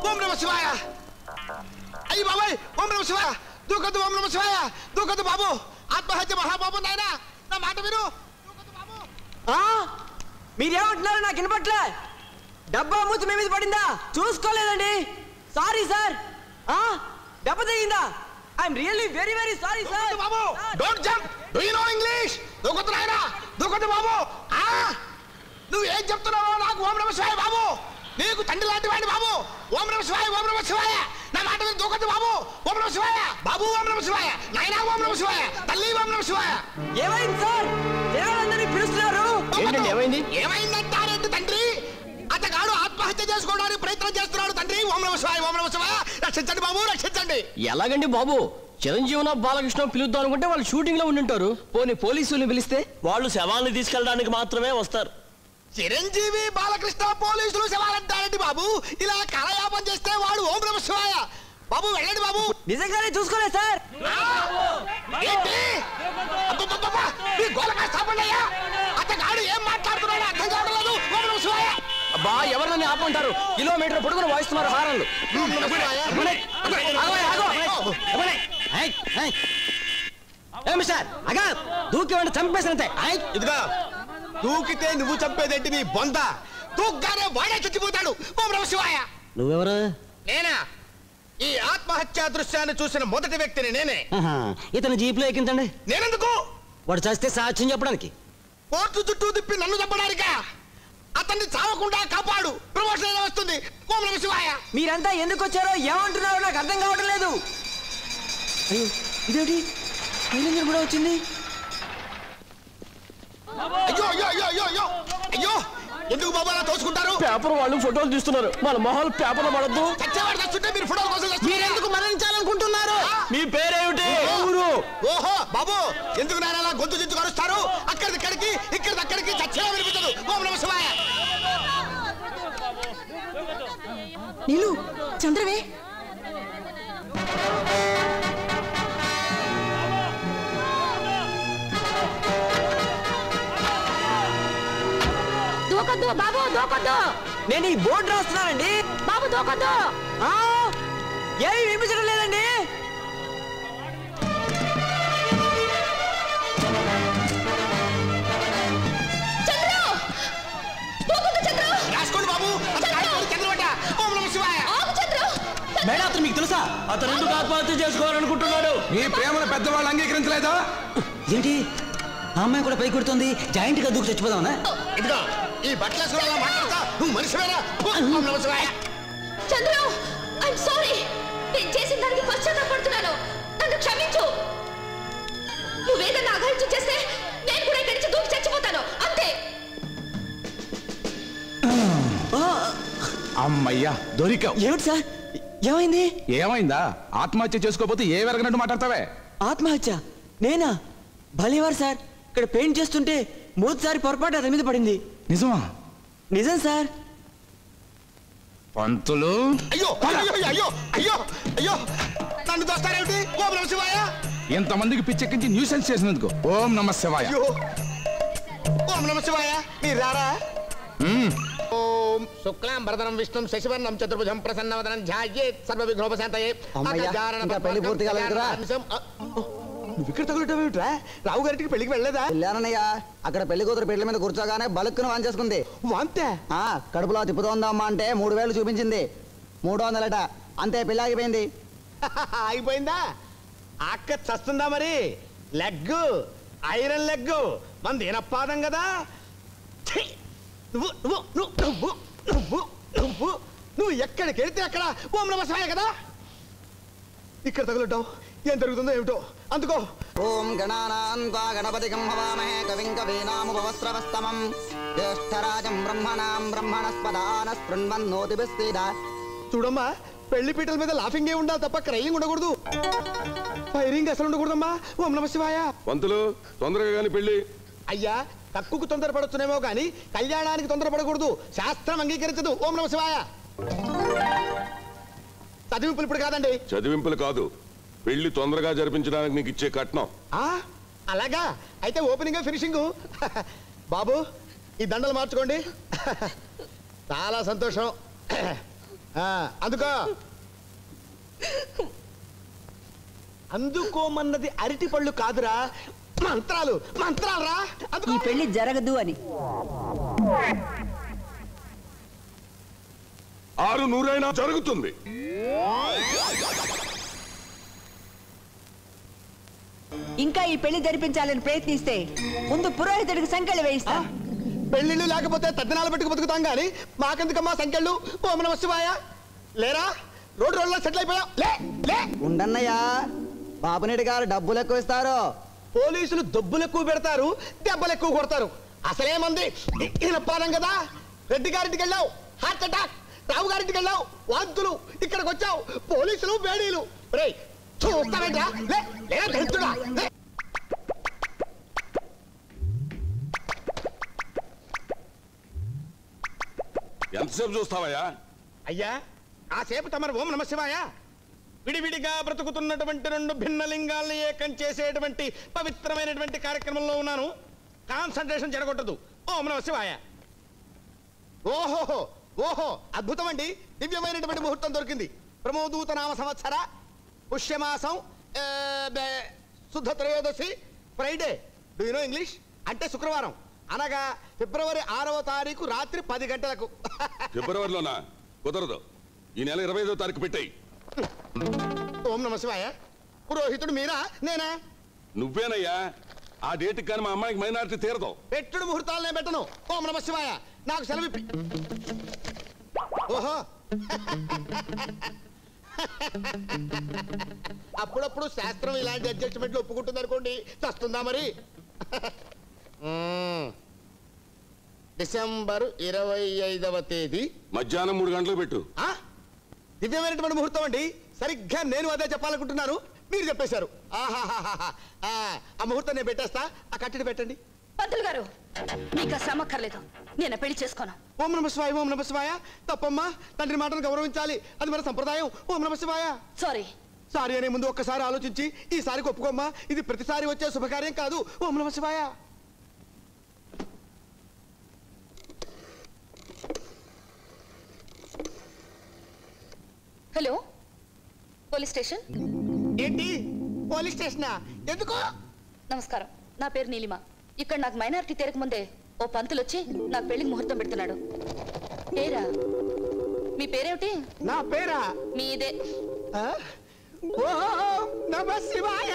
ఓం నమ శివాయ. అయ్యి బాబాయ్ ఓం నమ శివాయ. దూకొద్దు ఓం నమ శివాయ. దూకొద్దు బాబు, ఆత్మహత్య మహాపాపం నాయనా. నా మాట విను. దూకొద్దు బాబు. మీరేమంటున్నారు నాకు వినపట్లే. డబ్బా మూతి మీ మీద పడిందా చూసుకోలేదండి. Sorry sir. దెబ్బ తగిందా? I'm really very very sorry sir. బాబు don't jump. Do you know English? దూకొద్దు నాయనా, దూకొద్దు బాబు. నువ్వు ఏం చెప్తున్నావో నాకు ఓం నమ శివాయ బాబు. నీకు తండ్రి లాంటి వాడి బాబు. ఓం నమ శివాయ, ఓం నమ శివాయ. నా మాట విని దూకొద్దు బాబు. ఓం నమ శివాయ బాబు, ఓం నమ శివాయ. నాయనా ఓం నమ శివాయ. తల్లి ఓం నమ శివాయ. ఏమైంది సార్? జనాలందరినీ పిలుస్తున్నారు. ఏంటండి ఏమైంది? ఏమైందంటారేంటి తండ్రి? అతగాడు ఆత్మహత్య చేసుకోవడానికి ప్రయత్నం చేస్తున్నాడు తండ్రి. ఓం నమ శివాయ, ఓం నమ శివాయ. రక్షించండి బాబు, రక్షించండి. ఎలాగండి బాబు? చిరంజీవిన బాలకృష్ణ పిలుద్దాం అనుకుంటే వాళ్ళు షూటింగ్ లో ఉండింటారు. పోనీ పోలీసులు పిలిస్తే వాళ్ళు శవాన్ని తీసుకెళ్ళడానికి మాత్రమే వస్తారు. చిరంజీవి బాలకృష్ణ పోలీసులు శవాలంటారండి బాబు. ఇలా కలయాపం చేస్తే వాడు ఓం నమ శివాయ. బాబు వెళ్ళండి బాబు. నిజంగానే చూసుకోలేదు సార్. ఏంటి అతగాడు ఏం మాట్లాడుతున్నాడు అర్థం కావట్లేదు. ఓం నమ శివాయ. అబ్బా ఎవరినని ఆపంటారు? కిలోమీటర్ పొడుగును వాయిస్తున్నారు హారన్లు. దూకి చంపేసినంతే. ఇదిగా దూకితే నువ్వు చంపేదేంటి నీ బొంద? దూగ్గానే వాడే చచ్చిపోతాడు. ఓం నమ శివాయ. నువ్వెవరు? నేనా? ఈ ఆత్మహత్యా దృశ్యాన్ని చూసిన మొదటి వ్యక్తిని నేనే. ఇతను జీప్ లో ఎక్కించండి. నేనెందుకు? వాడు చేస్తే సాక్ష్యం చెప్పడానికి. కోర్టు చుట్టూ తిప్పి నన్ను చంపడానికా? అతన్ని చావకుండా కాపాడు, ప్రమోషన్ అయినా వస్తుంది. ఓం నమ శివాయ. మీరంతా ఎందుకు వచ్చారో ఏమంటున్నారో నాకు అర్థం కావడం లేదు. అయ్యో ఇదేంటి శైలేంద్ర కూడా వచ్చింది. అయ్యో అయ్యో అయ్యో అయ్యో అయ్యో అయ్యో ఎందుకు బాబు అలా తోసుకుంటారు? పేపర్ వాళ్ళు ఫోటోలు తీస్తున్నారు. మన మొహాలు పేపర్ లో పడద్దు. చచ్చేవాడు తెస్తుంటే మీరు ఫోటోల కోసం మీరెందుకు మరణించాలనుకుంటున్నారు? మీ పేరేమిటి? ఓహో బాబు, ఎందుకు నాయన అలా గొంతు చించు కరుస్తారు? అక్కడికి ఇక్కడికి, ఇక్కడికి అక్కడికి చచ్చేలా వినిపించదు. ఓం నమ శివాయ. నీలు చంద్రవే. దూకొద్దు బాబు, దూకొద్దు. నేను ఈ బోర్డు రాస్తున్నానండి. బాబు దూకొద్దు. ఏమి వినిపించడం లేదండి. చంద్రు దూకొద్దు. చంద్రు రాసుకోండి బాబు. చంద్రవట. ఓం నమ శివాయ. చంద్రు మేడం అతను మీకు తెలుసా? అతను ఎందుకు ఆత్మహత్య చేసుకోవాలనుకుంటున్నాడు? నీ ప్రేమను పెద్దవాళ్ళు అంగీకరించలేదా? ఏంటి ఆ అమ్మాయి కూడా పై కొడుతుంది? జాయింట్ గా దూకు చచ్చిపోదామనా? ఇదిగో ఈ బట్టల సురాలా మాట్లాడతా. నువ్వు మనిషివేనా? ఓం నమ శివాయ. Chandru I'm sorry. నేను చేసిన దానికి పశ్చాత్తాపడుతున్నాను. నన్ను క్షమించు. నువ్వేదన్నా అఘాయిత్యం చేస్తే నేను కూడా ఇక్కడి నుంచి దూకి చచ్చిపోతాను అంతే. అమ్మయ్యా దొరికావు. ఏమిటి సార్ ఏమైంది? ఏమైందా? ఆత్మహత్య చేసుకోకపోతే ఏ వెరగనట్టు మాట్లాడతావే? ఆత్మహత్య? నేనా? భలేవారు సార్. ఇక్కడ పెయింట్ చేస్తుంటే మూడుసారి పొరపాటు అతని మీద పడింది. నిజమా? నిజం సార్. పంతులు. అయ్యో అయ్యో అయ్యో అయ్యో అయ్యో నన్ను దోస్తారేమిటి? ఓం నమ శివాయ. ఎంతమందికి పిచ్చెక్కించి న్యూసెన్స్ చేసినందుకు ఓం నమ శివాయ. ఓం నమ శివాయ. మీరు రారా? ఓం శుక్లాం భరతరం విష్ణుం శశివర్ణం చతుర్భుజం ప్రసన్నవదనం ధ్యాయేత్ సర్వ విఘ్నోపశాంతయే. పెళ్లి పూర్తి కాలేదురా. నువ్వు ఇక్కడ తగులుతావేమిట్రా? రావు గారికి పెళ్లికి వెళ్ళలేదా? వెళ్ళానయ్యా. అక్కడ పెళ్లి కూతురు పెళ్లి మీద కూర్చోగానే బలుక్కును వాంచేసుకుంది. వాంతే? కడుపులో తిప్పుతోందమ్మా అంటే 3000 చూపించింది. 300 అంతే పెళ్లి ఆగిపోయింది. ఆగిపోయిందా? అక్క చస్తుందా మరి? లెగ్ ఐరన్ లెగ్ మన దీనపాదం కదా. నువ్వు నువ్వు నువ్వు నువ్వు నువ్వు నువ్వు నువ్వు ఎక్కడికి వెళ్తే అక్కడ ఓం నమ శివాయ కదా. ఇక్కడ తగులుంటావు. ఏం జరుగుతుందో ఏమిటో అందుకో. ఓం గణానాన్వా గణపతికం హవామహే కవిం కవీనాముపవస్రవస్తమం జ్యేష్ఠరాజం బ్రహ్మణాం బ్రహ్మణస్పదాన స్పృణ్వన్నోతిభిస్తీద. చూడమ్మా, పెళ్లి పీటల మీద లాఫింగ్ ఏ ఉండాలి తప్ప క్రయింగ్ ఉండకూడదు. ఫైరింగ్ అసలు ఉండకూడదమ్మా. ఓం నమ శివాయ. పంతులు తొందరగా గాని పెళ్లి. అయ్యా తక్కువకు తొందరపడుతున్నామో గాని కళ్యాణానికి తొందరపడకూడదు. శాస్త్రం అంగీకరించదు. ఓం నమ శివాయ. చదివింపులు ఇప్పుడు కాదండి. చదివింపులు కాదు, పెళ్లి తొందరగా జరిపించడానికి నీకు ఇచ్చే కట్నం. అలాగా? అయితే ఓపెనింగ్ ఫినిషింగ్. బాబు ఈ దండలు మార్చుకోండి. చాలా సంతోషం. అందుకో అందుకోమన్నది అరటి పళ్ళు కాదురా, మంత్రాలు మంత్రాలరా. ఈ పెళ్లి జరగదు అని. 600 జరుగుతుంది. ఇంకా ఈ పెళ్లి జరిపించాలని ప్రయత్నిస్తే ముందు పురోహితుడికి సంఖ్యలు వేయిస్తా. పెళ్లిళ్ళు లేకపోతే తద్దినాలు పెట్టుకు బతుకుతాం గాని మాకెందుకమ్మా సంఖ్యలు? ఓం నమః శివాయ. లేరా రోడ్లో సెటిల్ అయిపోయా. లే ఉండన్నయ్యా, బాబునేడు గారు డబ్బులు ఎక్కువ ఇస్తారు. పోలీసులు దబ్బులు ఎక్కువ పెడతారు, దెబ్బలు ఎక్కువ కొడతారు. అసలేమంది ఈయన పాదం కదా. రెడ్డి గారింటికి వెళ్ళావు, హార్ట్ అటాక్. రావు గారింటికి వెళ్ళావు, వాంతులు. ఇక్కడికి వచ్చావు, పోలీసులు వేడీలు. రే చూస్తావేంట్రా? తెలుస్తున్నా. ఎంతసేపు చూస్తావయ్యా? అయ్యా కాసేపు తమరు ఓం నమః శివాయ. విడివిడిగా బ్రతుకుతున్నటువంటి రెండు భిన్న లింగాల్ని ఏకం చేసేటువంటి పవిత్రమైనటువంటి కార్యక్రమంలో ఉన్నాను. కాన్సంట్రేషన్ జరగొట్టదు. ఓం నమః శివాయ. ఓహోహో ఓహో అద్భుతం అండి. దివ్యమైనటువంటి ముహూర్తం దొరికింది. ప్రమోదూత నామ సంవత్సర పుష్యమాసం శుద్ధ త్రయోదశి Friday. Do you know English? అంటే శుక్రవారం, అనగా ఫిబ్రవరి 6వ తారీఖు రాత్రి 10 గంటలకు. ఫిబ్రవరిలోనా? కుదరదు. ఈ నెల 25వ తారీఖు పెట్టాయి. ఓం నమః శివాయ. పురోహితుడు మీరా నేనా? నువ్వేనయ్యా. ఆ డేట్కి కానీ మా అమ్మాయికి మైనారిటీ తీరదు. పెట్టుడు ముహూర్తాలనే పెట్టను. ఓం నమః శివాయ. నాకు సెలవు. ఓహో అప్పుడప్పుడు శాస్త్రం ఇలాంటి అడ్జస్ట్మెంట్లు ఒప్పుకుంటుంది అనుకోండి. చస్తుందా మరి? డిసెంబర్ 25వ తేదీ మధ్యాహ్నం 3 గంటలకు పెట్టు. దివ్యమైనటువంటి ముహూర్తం అండి. సరిగ్గా నేను అదే చెప్పాలనుకుంటున్నాను, మీరు చెప్పేశారు. ఆ ముహూర్తం నేను పెట్టేస్తా. ఆ కట్టడి పెట్టండి. పంతులు గారు, మీకు శ్రమ అక్కర్లేదు. నేను పెళ్లి చేసుకోను. ఓం నమః శివాయ. ఓం నమః శివాయ. తప్పమ్మా, తండ్రి మాటను గౌరవించాలి, అది మన సంప్రదాయం. ఓం నమః శివాయ. సారీ అనే ముందు ఒక్కసారి ఆలోచించి ఈసారికి ఒప్పుకోమ్మా. ఇది ప్రతిసారి వచ్చే శుభకార్యం కాదు. ఓం నమః శివాయ. Hello, police station. ఏంటి పోలీస్ స్టేషనా? ఎందుకు? నమస్కారం, నా పేరు నీలిమ. ఇక్కడ నాకు మైనారిటీ తీరక ముందే ఓ పంతులు వచ్చి నాకు పెళ్లికి ముహూర్తం పెడుతున్నాడు. పేరా? మీ పేరేమిటి? నా పేరా? మీదే. ఓం నమః శివాయ.